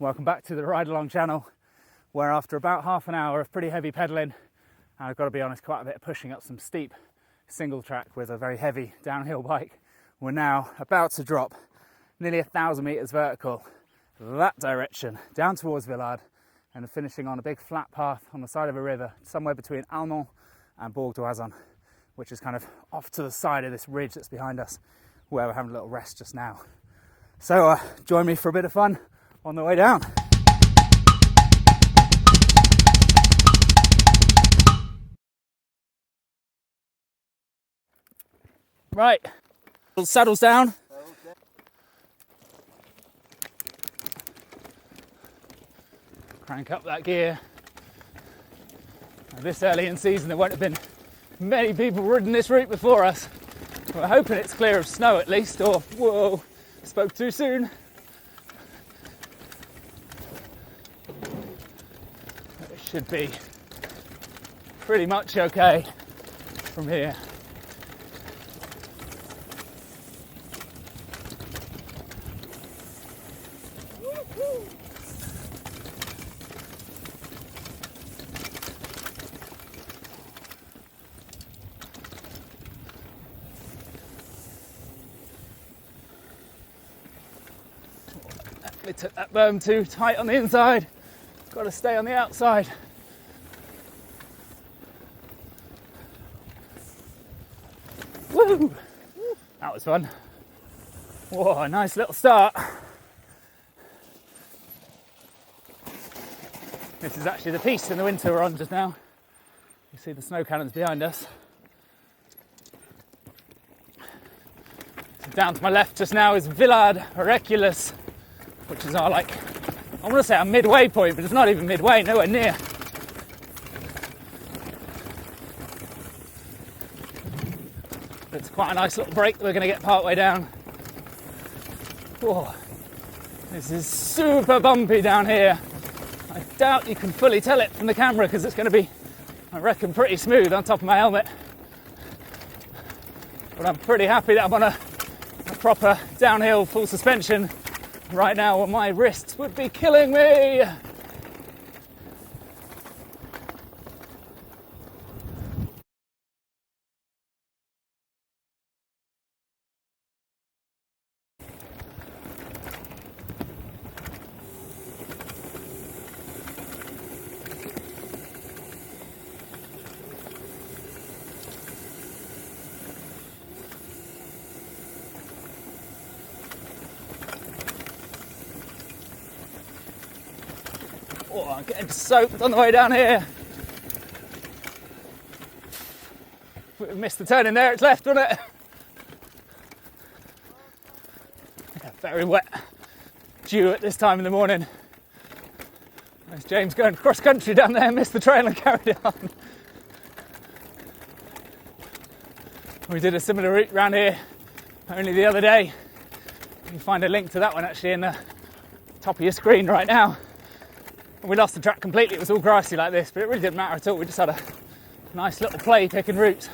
Welcome back to the Ride Along channel, where after about half an hour of pretty heavy pedalling, and I've got to be honest, quite a bit of pushing up some steep single track with a very heavy downhill bike, we're now about to drop nearly 1,000 meters vertical that direction down towards Villard and finishing on a big flat path on the side of a river somewhere between Allemond and Bourg D'OISANS, which is kind of off to the side of this ridge that's behind us, where we're having a little rest just now. So join me for a bit of fun on the way down. Right, saddles down. Crank up that gear. Now, this early in season there won't have been many people ridden this route before us. We're hoping it's clear of snow at least, or whoa, spoke too soon. It should be pretty much okay from here. They took that berm too tight on the inside. Got to stay on the outside. Woo! That was fun. Whoa, a nice little start. This is actually the piste in the winter we're on just now. You see the snow cannons behind us. So down to my left just now is Villard Reculas, which is our, I want to say our midway point, but it's not even midway, nowhere near. It's quite a nice little break that we're going to get part way down. Whoa. This is super bumpy down here. I doubt you can fully tell it from the camera because it's going to be, I reckon, pretty smooth on top of my helmet. But I'm pretty happy that I'm on a proper downhill full suspension right now, when my wrists would be killing me. Oh, I'm getting soaked on the way down here. We missed the turn in there, it's left, wasn't it? Yeah, very wet. Dew at this time in the morning. There's James going cross country down there, missed the trail and carried it on. We did a similar route around here only the other day. You can find a link to that one actually in the top of your screen right now. We lost the track completely, it was all grassy like this, but it really didn't matter at all. We just had a nice little play picking routes.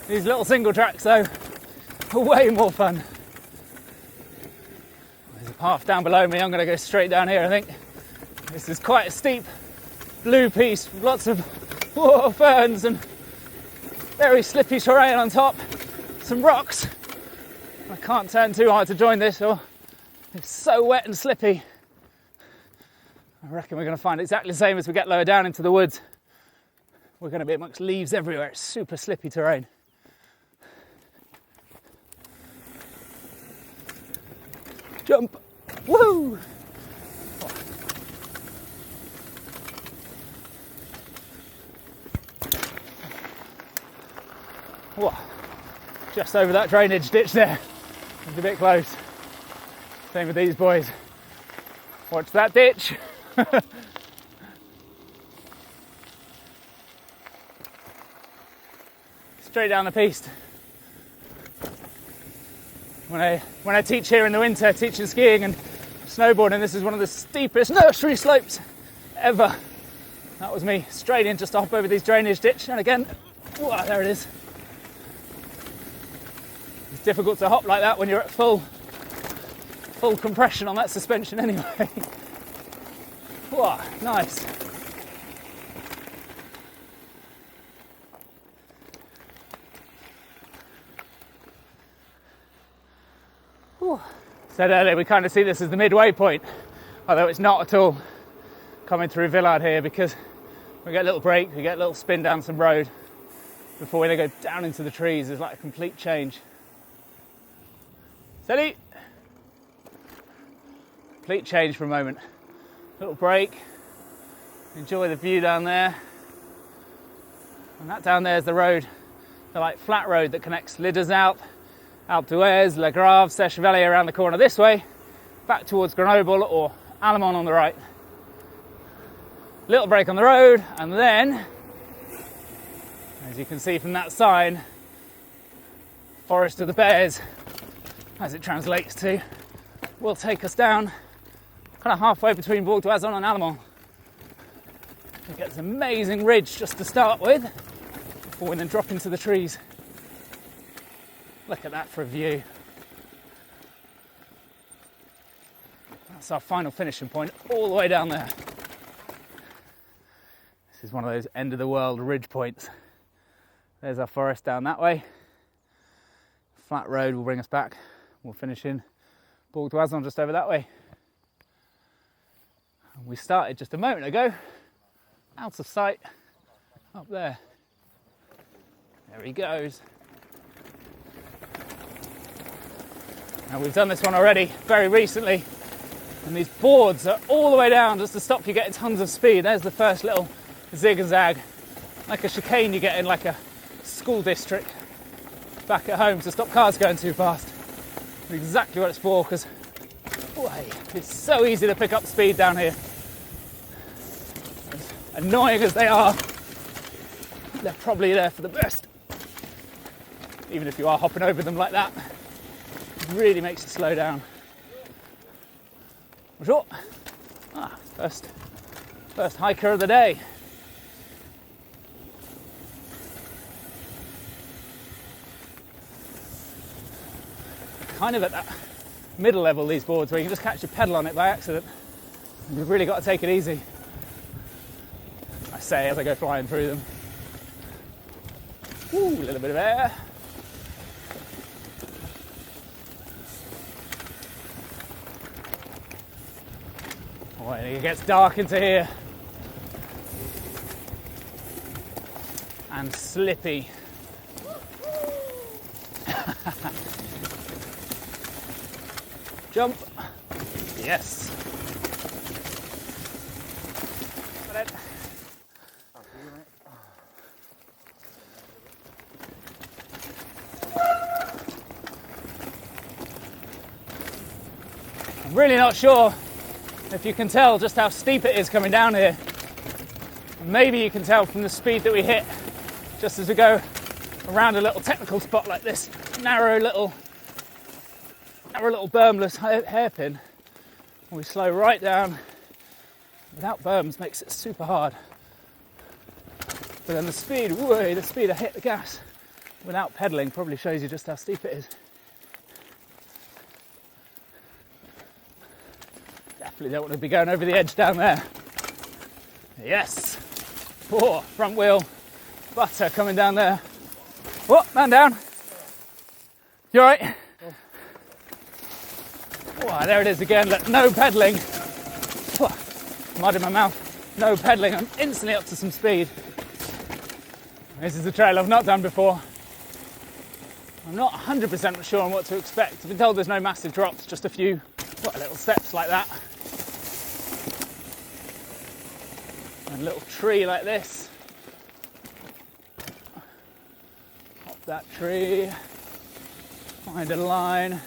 These little single tracks though are way more fun. There's a path down below me, I'm going to go straight down here I think. This is quite a steep blue piece with lots of ferns and very slippy terrain on top, some rocks. I can't turn too hard to join this or it's so wet and slippy. I reckon we're going to find exactly the same as we get lower down into the woods. We're going to be amongst leaves everywhere. It's super slippy terrain. Jump! Woo! Whoa. Just over that drainage ditch there. It's a bit close. Same with these boys. Watch that ditch. Straight down the piste. When I teach here in the winter, teaching skiing and snowboarding, this is one of the steepest nursery slopes ever. That was me straight in just to hop over these drainage ditch, and again, whoa, there it is. It's difficult to hop like that when you're at full full compression on that suspension anyway. Wow, nice. Whew. Said earlier we kind of see this as the midway point, although it's not at all coming through Villard here, because we get a little break, we get a little spin down some road before we then go down into the trees. There's like a complete change. Steady. Complete change for a moment. Little break. Enjoy the view down there. And that down there is the road, the like flat road that connects Liders Alpe, Alpe d'Huez, Le Grave, Serchevalier around the corner this way, back towards Grenoble or Allemond on the right. Little break on the road, and then, as you can see from that sign, Forest of the Bears, as it translates to, will take us down kind of halfway between Bourg d'Oisans and Allemond. We get this amazing ridge just to start with, before we then drop into the trees. Look at that for a view. That's our final finishing point, all the way down there. This is one of those end of the world ridge points. There's our forest down that way. Flat road will bring us back. We'll finish in Bourg d'Oisans just over that way. And we started just a moment ago, out of sight, up there. There he goes. Now we've done this one already very recently, and these boards are all the way down just to stop you getting tons of speed. There's the first little zig and zag, like a chicane you get in like a school district back at home to stop cars going too fast. That's exactly what it's for, because it's so easy to pick up speed down here. As annoying as they are, they're probably there for the best. Even if you are hopping over them like that, it really makes you slow down. Bonjour. First hiker of the day. Kind of at that middle level, these boards, where you can just catch your pedal on it by accident. You've really got to take it easy. I say as I go flying through them. Ooh, a little bit of air. Oh, and it gets dark into here. And slippy. Jump. Yes. Got it. I'm really not sure if you can tell just how steep it is coming down here. Maybe you can tell from the speed that we hit just as we go around a little technical spot like this narrow little bermless hairpin. And we slow right down. Without berms makes it super hard. But then the speed I hit the gas without pedalling probably shows you just how steep it is. Definitely don't want to be going over the edge down there. Yes. Oh, front wheel butter coming down there. Oh, man down. You alright? Oh, there it is again. Look, no pedalling. Oh, mud in my mouth. No pedalling. I'm instantly up to some speed. This is a trail I've not done before. I'm not 100% sure on what to expect. I've been told there's no massive drops, just a few little steps like that. And a little tree like this. Up that tree. Find a line.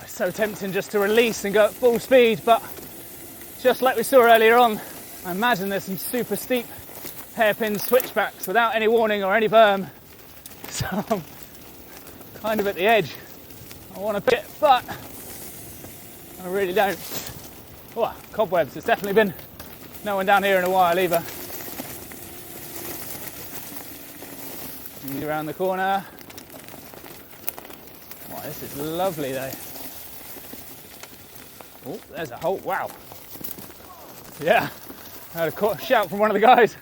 It's so tempting just to release and go at full speed, but just like we saw earlier on, I imagine there's some super steep hairpin switchbacks without any warning or any berm. So I'm kind of at the edge. I want to pit, but I really don't. Oh, cobwebs. It's definitely been no one down here in a while either. Around the corner. Oh, this is lovely though. Oh, there's a hole, wow. Yeah, I had a shout from one of the guys.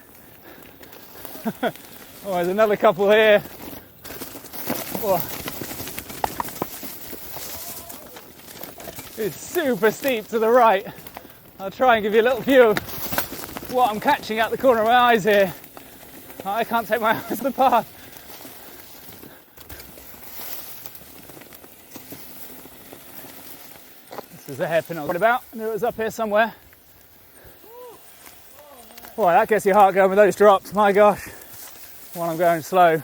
Oh, there's another couple here. Oh. It's super steep to the right. I'll try and give you a little view of what I'm catching at the corner of my eyes here. I can't take my eyes off the path. This is the hairpin I was about. I knew it was up here somewhere. Boy, that gets your heart going with those drops, my gosh. While I'm going slow.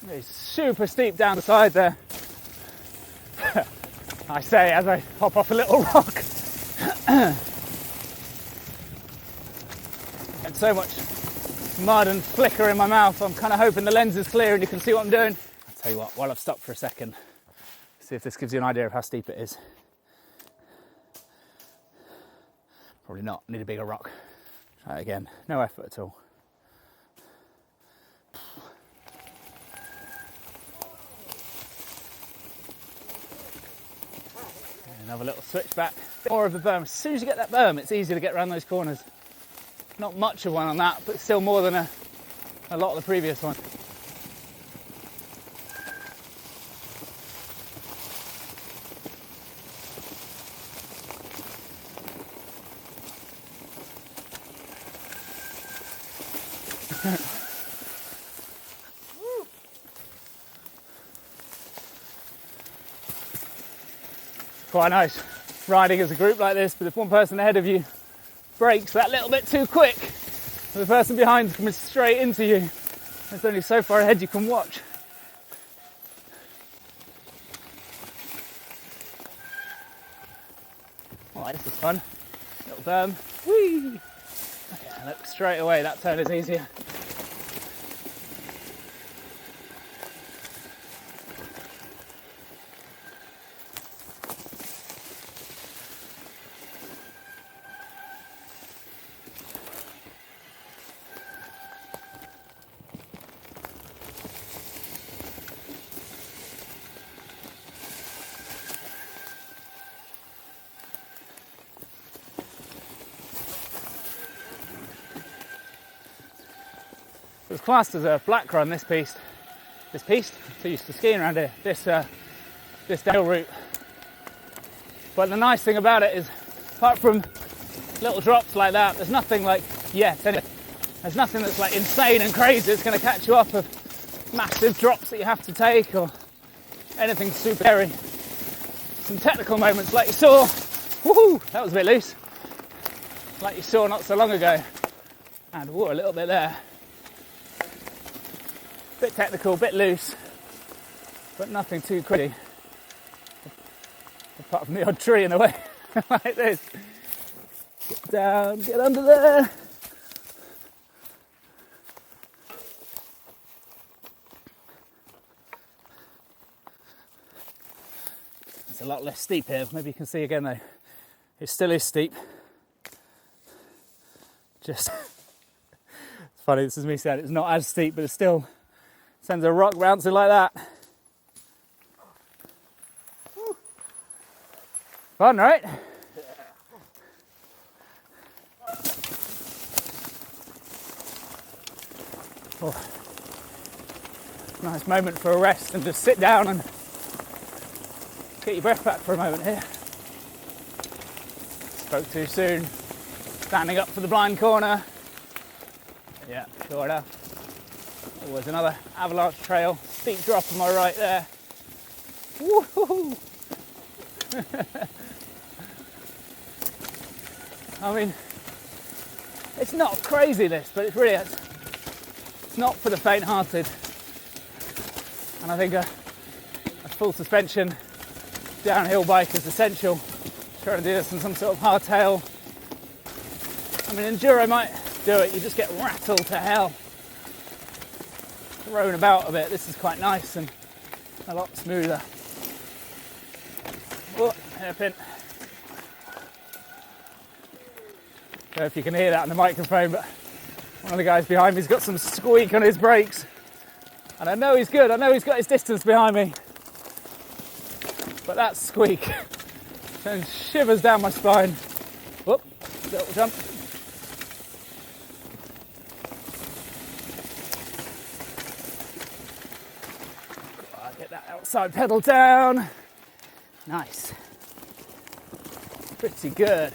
It's super steep down the side there. I say as I hop off a little rock. And so much mud and flicker in my mouth. I'm kind of hoping the lens is clear and you can see what I'm doing. I'll tell you what, while I've stopped for a second, see if this gives you an idea of how steep it is. Probably not, need a bigger rock. Try it again, no effort at all. Another little switchback. More of a berm. As soon as you get that berm, it's easier to get around those corners. Not much of one on that, but still more than a lot of the previous one. Quite nice riding as a group like this, but if one person ahead of you brakes that little bit too quick, the person behind is coming straight into you. There's only so far ahead you can watch. Oh, this is fun. Little berm. Whee! Okay, look, straight away that turn is easier. It's classed as a black run, this piste. So used to skiing around here, this downhill route. But the nice thing about it is, apart from little drops like that, there's nothing like there's nothing that's like insane and crazy. It's going to catch you up of massive drops that you have to take or anything super scary. Some technical moments like you saw. Woohoo! That was a bit loose. Like you saw not so long ago. And whoa, a little bit there. Bit technical, bit loose, but nothing too crazy. Apart from the odd tree in the way, like this. Get down, get under there. It's a lot less steep here. Maybe you can see again though. It still is steep. Just, it's funny, this is me saying it's not as steep, but it's still sends a rock bouncing like that. Woo. Fun, right? Oh. Nice moment for a rest and just sit down and get your breath back for a moment here. Spoke too soon. Standing up for the blind corner. Yeah, sure enough. Oh, there's another avalanche trail, steep drop on my right there. Woohoo! I mean, it's not crazy this, but it's really, it's not for the faint-hearted. And I think a full suspension downhill bike is essential. Trying to do this in some sort of hardtail. I mean, enduro might do it, you just get rattled to hell. Thrown about a bit. This is quite nice and a lot smoother. Oh, hairpin. I don't know if you can hear that on the microphone, but one of the guys behind me's got some squeak on his brakes. And I know he's good, I know he's got his distance behind me. But that squeak Sends shivers down my spine. Whoop, little jump. Get that outside pedal down. Nice. Pretty good.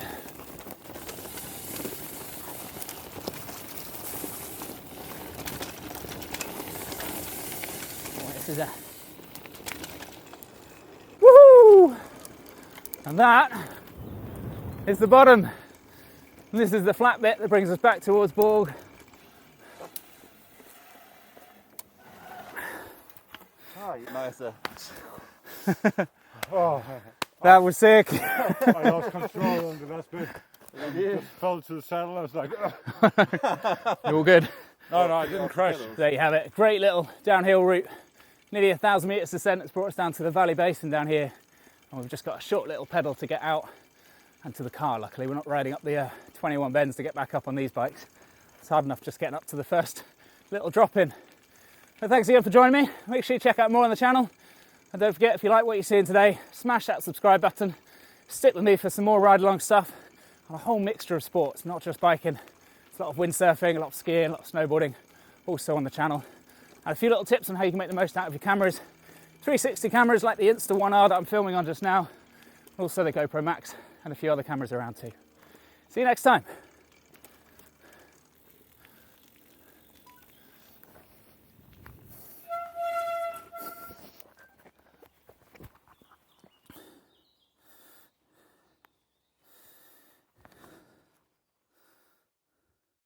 Oh, this is a woohoo! And that is the bottom. And this is the flat bit that brings us back towards Bourg. Oh, nicer. Oh, That was sick. I lost control on the last bit. I just fell to the saddle. I was like, You're all good. no, I didn't crash. There you have it. Great little downhill route. Nearly 1,000 metres descent that's brought us down to the valley basin down here. And we've just got a short little pedal to get out and to the car. Luckily, we're not riding up the 21 bends to get back up on these bikes. It's hard enough just getting up to the first little drop in. So thanks again for joining me. Make sure you check out more on the channel. And don't forget, if you like what you're seeing today, smash that subscribe button. Stick with me for some more ride along stuff and a whole mixture of sports, not just biking. There's a lot of windsurfing, a lot of skiing, a lot of snowboarding, also on the channel. And a few little tips on how you can make the most out of your cameras. 360 cameras like the Insta OneR that I'm filming on just now. Also the GoPro Max and a few other cameras around too. See you next time.